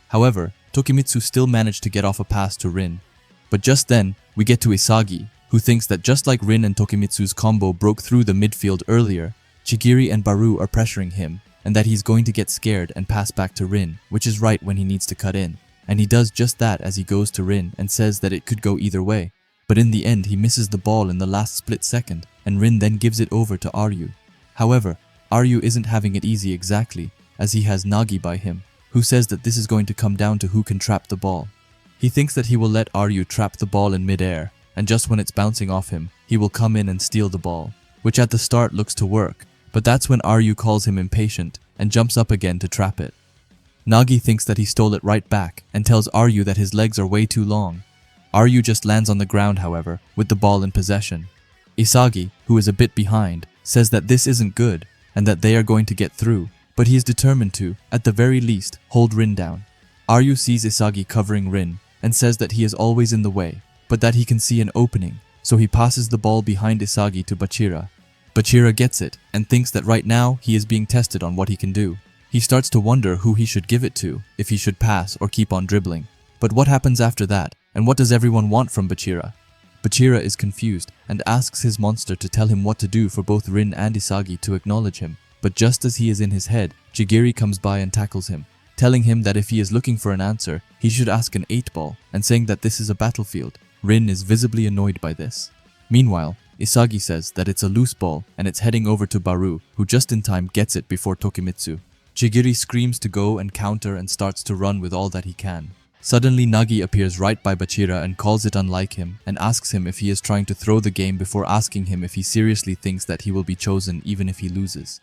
Speaker 1: However, Tokimitsu still managed to get off a pass to Rin. But just then, we get to Isagi, who thinks that just like Rin and Tokimitsu's combo broke through the midfield earlier, Chigiri and Barou are pressuring him, and that he's going to get scared and pass back to Rin, which is right when he needs to cut in. And he does just that as he goes to Rin and says that it could go either way. But in the end, he misses the ball in the last split second, and Rin then gives it over to Aryu. However, Aryu isn't having it easy exactly, as he has Nagi by him, who says that this is going to come down to who can trap the ball. He thinks that he will let Aryu trap the ball in mid-air, and just when it's bouncing off him, he will come in and steal the ball, which at the start looks to work, but that's when Aryu calls him impatient and jumps up again to trap it. Nagi thinks that he stole it right back and tells Aryu that his legs are way too long. Aryu just lands on the ground, however, with the ball in possession. Isagi, who is a bit behind, says that this isn't good and that they are going to get through, but he is determined to, at the very least, hold Rin down. Aryu sees Isagi covering Rin and says that he is always in the way, but that he can see an opening, so he passes the ball behind Isagi to Bachira. Bachira gets it and thinks that right now he is being tested on what he can do. He starts to wonder who he should give it to, if he should pass or keep on dribbling. But what happens after that, and what does everyone want from Bachira? Bachira is confused and asks his monster to tell him what to do for both Rin and Isagi to acknowledge him. But just as he is in his head, Chigiri comes by and tackles him, telling him that if he is looking for an answer, he should ask an 8-ball, and saying that this is a battlefield. Rin is visibly annoyed by this. Meanwhile, Isagi says that it's a loose ball and it's heading over to Barou, who just in time gets it before Tokimitsu. Chigiri screams to go and counter and starts to run with all that he can. Suddenly Nagi appears right by Bachira and calls it unlike him and asks him if he is trying to throw the game before asking him if he seriously thinks that he will be chosen even if he loses.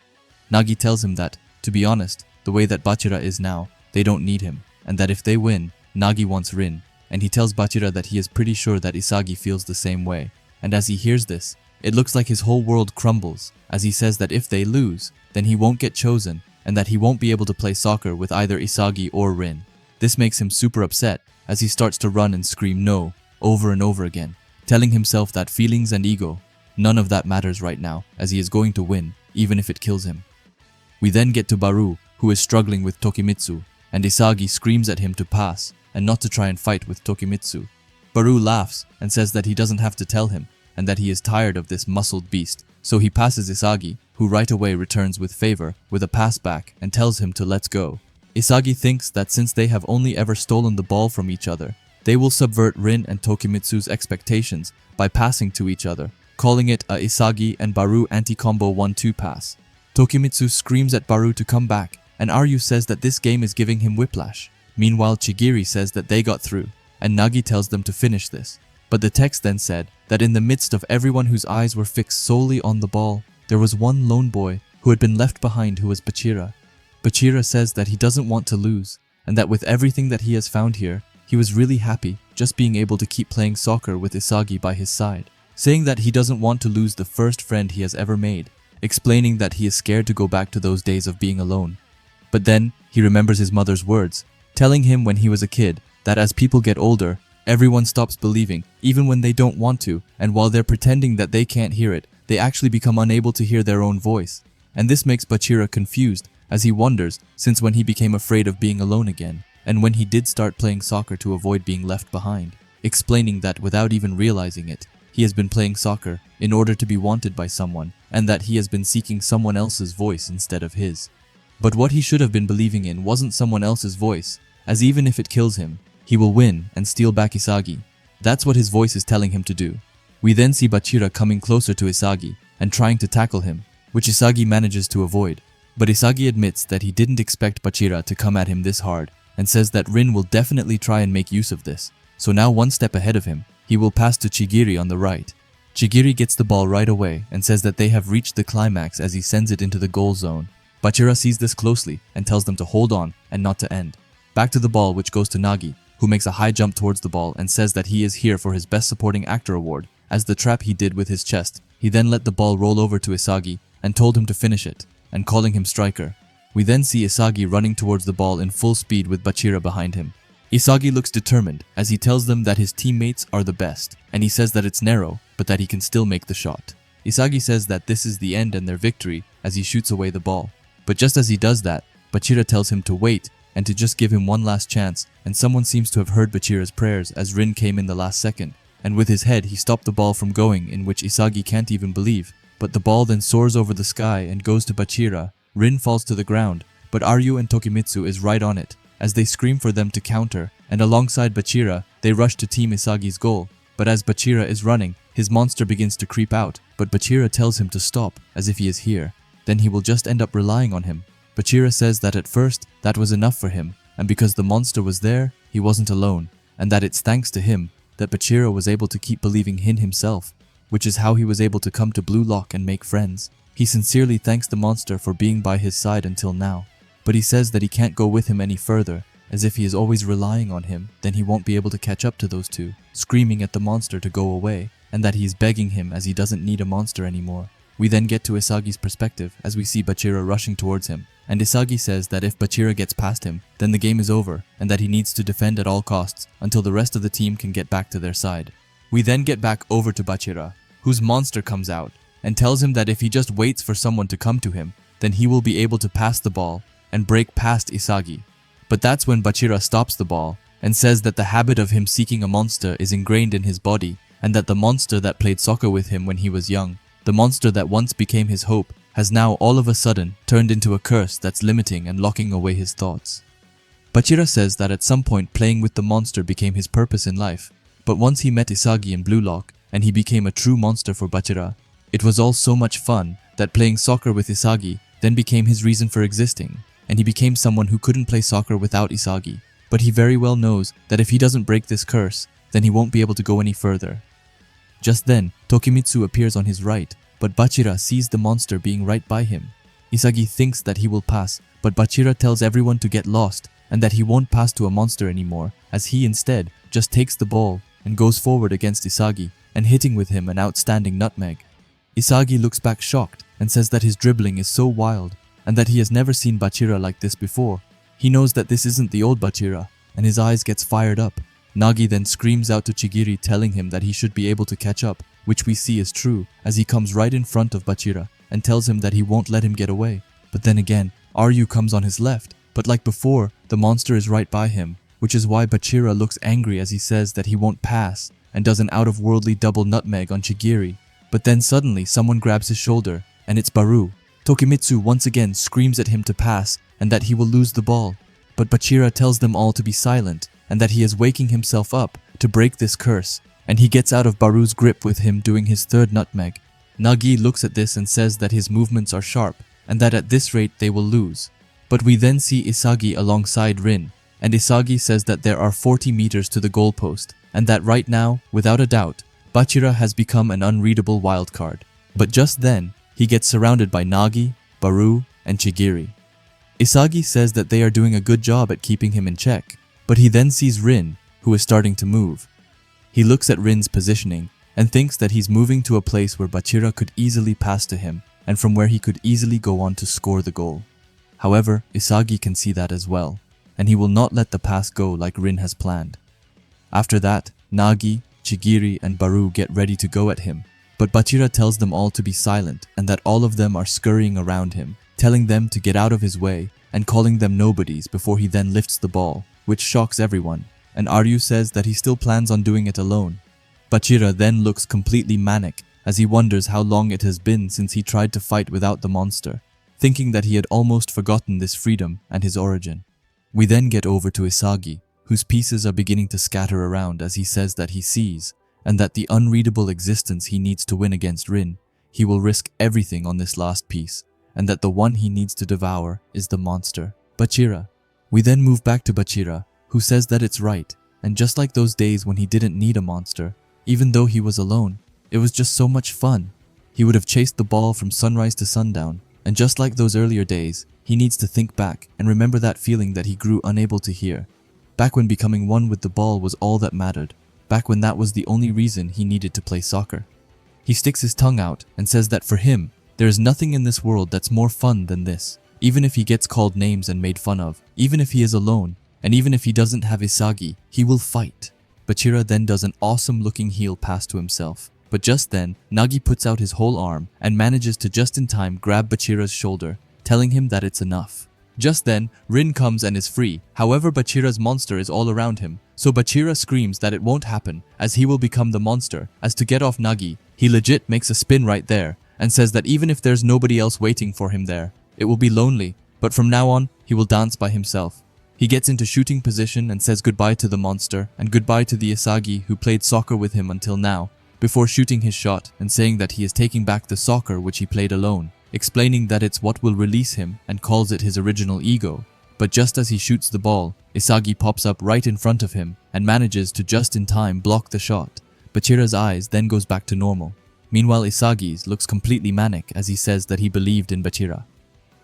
Speaker 1: Nagi tells him that, to be honest, the way that Bachira is now, they don't need him, and that if they win, Nagi wants Rin, and he tells Bachira that he is pretty sure that Isagi feels the same way. And as he hears this, it looks like his whole world crumbles, as he says that if they lose, then he won't get chosen, and that he won't be able to play soccer with either Isagi or Rin. This makes him super upset, as he starts to run and scream no, over and over again, telling himself that feelings and ego, none of that matters right now, as he is going to win, even if it kills him. We then get to Barou, who is struggling with Tokimitsu, and Isagi screams at him to pass, and not to try and fight with Tokimitsu. Barou laughs and says that he doesn't have to tell him, and that he is tired of this muscled beast, so he passes Isagi, who right away returns with favor, with a pass back, and tells him to let's go. Isagi thinks that since they have only ever stolen the ball from each other, they will subvert Rin and Tokimitsu's expectations by passing to each other, calling it a Isagi and Barou anti-combo 1-2 pass. Tokimitsu screams at Barou to come back, and Aryu says that this game is giving him whiplash. Meanwhile, Chigiri says that they got through, and Nagi tells them to finish this. But the text then said that in the midst of everyone whose eyes were fixed solely on the ball, there was one lone boy who had been left behind, who was Bachira. Bachira says that he doesn't want to lose, and that with everything that he has found here, he was really happy just being able to keep playing soccer with Isagi by his side, saying that he doesn't want to lose the first friend he has ever made, explaining that he is scared to go back to those days of being alone. But then, he remembers his mother's words, telling him when he was a kid that as people get older, everyone stops believing, even when they don't want to, and while they're pretending that they can't hear it, they actually become unable to hear their own voice. And this makes Bachira confused, as he wonders, since when he became afraid of being alone again, and when he did start playing soccer to avoid being left behind, explaining that without even realizing it, he has been playing soccer in order to be wanted by someone, and that he has been seeking someone else's voice instead of his. But what he should have been believing in wasn't someone else's voice, as even if it kills him, he will win and steal back Isagi. That's what his voice is telling him to do. We then see Bachira coming closer to Isagi and trying to tackle him, which Isagi manages to avoid. But Isagi admits that he didn't expect Bachira to come at him this hard, and says that Rin will definitely try and make use of this. So now one step ahead of him, he will pass to Chigiri on the right. Chigiri gets the ball right away and says that they have reached the climax as he sends it into the goal zone. Bachira sees this closely and tells them to hold on and not to end. Back to the ball, which goes to Nagi, who makes a high jump towards the ball and says that he is here for his Best Supporting Actor award, as the trap he did with his chest. He then let the ball roll over to Isagi and told him to finish it, and calling him striker. We then see Isagi running towards the ball in full speed with Bachira behind him. Isagi looks determined as he tells them that his teammates are the best, and he says that it's narrow, but that he can still make the shot. Isagi says that this is the end and their victory as he shoots away the ball. But just as he does that, Bachira tells him to wait and to just give him one last chance, and someone seems to have heard Bachira's prayers as Rin came in the last second, and with his head he stopped the ball from going, in which Isagi can't even believe. But the ball then soars over the sky and goes to Bachira. Rin falls to the ground, but Aryu and Tokimitsu is right on it, as they scream for them to counter, and alongside Bachira, they rush to Team Isagi's goal. But as Bachira is running, his monster begins to creep out, but Bachira tells him to stop, as if he is here. Then he will just end up relying on him. Bachira says that at first, that was enough for him, and because the monster was there, he wasn't alone, and that it's thanks to him that Bachira was able to keep believing in himself, which is how he was able to come to Blue Lock and make friends. He sincerely thanks the monster for being by his side until now, but he says that he can't go with him any further, as if he is always relying on him, then he won't be able to catch up to those two, screaming at the monster to go away, and that he is begging him as he doesn't need a monster anymore. We then get to Isagi's perspective as we see Bachira rushing towards him, and Isagi says that if Bachira gets past him, then the game is over and that he needs to defend at all costs until the rest of the team can get back to their side. We then get back over to Bachira, whose monster comes out and tells him that if he just waits for someone to come to him, then he will be able to pass the ball and break past Isagi. But that's when Bachira stops the ball and says that the habit of him seeking a monster is ingrained in his body, and that the monster that played soccer with him when he was young, the monster that once became his hope, has now all of a sudden turned into a curse that's limiting and locking away his thoughts. Bachira says that at some point playing with the monster became his purpose in life, but once he met Isagi in Blue Lock and he became a true monster for Bachira, it was all so much fun that playing soccer with Isagi then became his reason for existing, and he became someone who couldn't play soccer without Isagi. But he very well knows that if he doesn't break this curse, then he won't be able to go any further. Just then, Tokimitsu appears on his right, but Bachira sees the monster being right by him. Isagi thinks that he will pass, but Bachira tells everyone to get lost and that he won't pass to a monster anymore, as he instead just takes the ball and goes forward against Isagi and hitting with him an outstanding nutmeg. Isagi looks back shocked and says that his dribbling is so wild and that he has never seen Bachira like this before. He knows that this isn't the old Bachira, and his eyes gets fired up. Nagi then screams out to Chigiri telling him that he should be able to catch up, which we see is true as he comes right in front of Bachira and tells him that he won't let him get away. But then again, Aryu comes on his left, but like before, the monster is right by him, which is why Bachira looks angry as he says that he won't pass and does an out-of-worldly double nutmeg on Chigiri. But then suddenly someone grabs his shoulder, and it's Barou. Tokimitsu once again screams at him to pass and that he will lose the ball, but Bachira tells them all to be silent and that he is waking himself up to break this curse, and he gets out of Barou's grip with him doing his third nutmeg. Nagi looks at this and says that his movements are sharp and that at this rate they will lose. But we then see Isagi alongside Rin, and Isagi says that there are 40 meters to the goalpost and that right now, without a doubt, Bachira has become an unreadable wildcard. But just then, he gets surrounded by Nagi, Barou, and Chigiri. Isagi says that they are doing a good job at keeping him in check, but he then sees Rin, who is starting to move. He looks at Rin's positioning and thinks that he's moving to a place where Bachira could easily pass to him and from where he could easily go on to score the goal. However, Isagi can see that as well, and he will not let the pass go like Rin has planned. After that, Nagi, Chigiri, and Barou get ready to go at him, but Bachira tells them all to be silent and that all of them are scurrying around him, telling them to get out of his way and calling them nobodies before he then lifts the ball, which shocks everyone, and Aryu says that he still plans on doing it alone. Bachira then looks completely manic as he wonders how long it has been since he tried to fight without the monster, thinking that he had almost forgotten this freedom and his origin. We then get over to Isagi, whose pieces are beginning to scatter around as he says that he sees, and that the unreadable existence he needs to win against Rin, he will risk everything on this last piece, and that the one he needs to devour is the monster, Bachira. We then move back to Bachira, who says that it's right, and just like those days when he didn't need a monster, even though he was alone, it was just so much fun. He would have chased the ball from sunrise to sundown, and just like those earlier days, he needs to think back and remember that feeling that he grew unable to hear. Back when becoming one with the ball was all that mattered, back when that was the only reason he needed to play soccer. He sticks his tongue out and says that for him, there is nothing in this world that's more fun than this. Even if he gets called names and made fun of, even if he is alone, and even if he doesn't have Isagi, he will fight. Bachira then does an awesome looking heel pass to himself. But just then, Nagi puts out his whole arm and manages to just in time grab Bachira's shoulder, telling him that it's enough. Just then, Rin comes and is free. However, Bachira's monster is all around him, so Bachira screams that it won't happen as he will become the monster. As to get off Nagi, he legit makes a spin right there and says that even if there's nobody else waiting for him there, it will be lonely, but from now on, he will dance by himself. He gets into shooting position and says goodbye to the monster and goodbye to the Isagi who played soccer with him until now, before shooting his shot and saying that he is taking back the soccer which he played alone, explaining that it's what will release him and calls it his original ego. But just as he shoots the ball, Isagi pops up right in front of him and manages to just in time block the shot. Bachira's eyes then goes back to normal. Meanwhile, Isagi's looks completely manic as he says that he believed in Bachira.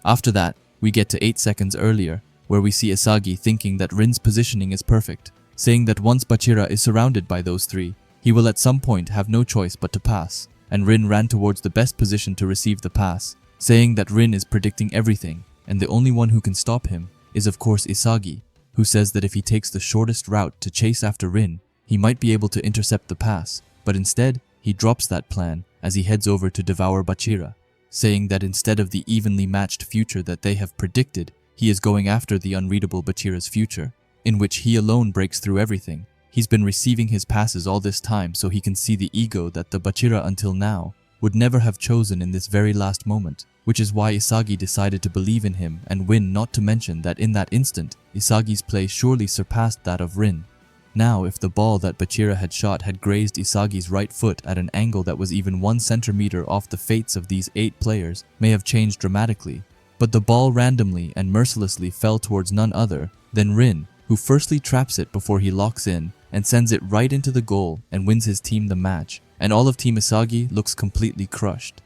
Speaker 1: After that, we get to 8 seconds earlier, where we see Isagi thinking that Rin's positioning is perfect, saying that once Bachira is surrounded by those three, he will at some point have no choice but to pass. and Rin ran towards the best position to receive the pass, saying that Rin is predicting everything, and the only one who can stop him is of course Isagi, who says that if he takes the shortest route to chase after Rin, he might be able to intercept the pass, but instead, he drops that plan as he heads over to devour Bachira, saying that instead of the evenly matched future that they have predicted, he is going after the unreadable Bachira's future, in which he alone breaks through everything. He's been receiving his passes all this time so he can see the ego that the Bachira until now would never have chosen in this very last moment, which is why Isagi decided to believe in him and win, not to mention that in that instant, Isagi's play surely surpassed that of Rin. Now, if the ball that Bachira had shot had grazed Isagi's right foot at an angle that was even 1 centimeter off, the fates of these 8 players may have changed dramatically. But the ball randomly and mercilessly fell towards none other than Rin, who firstly traps it before he locks in and sends it right into the goal and wins his team the match, and all of Team Isagi looks completely crushed.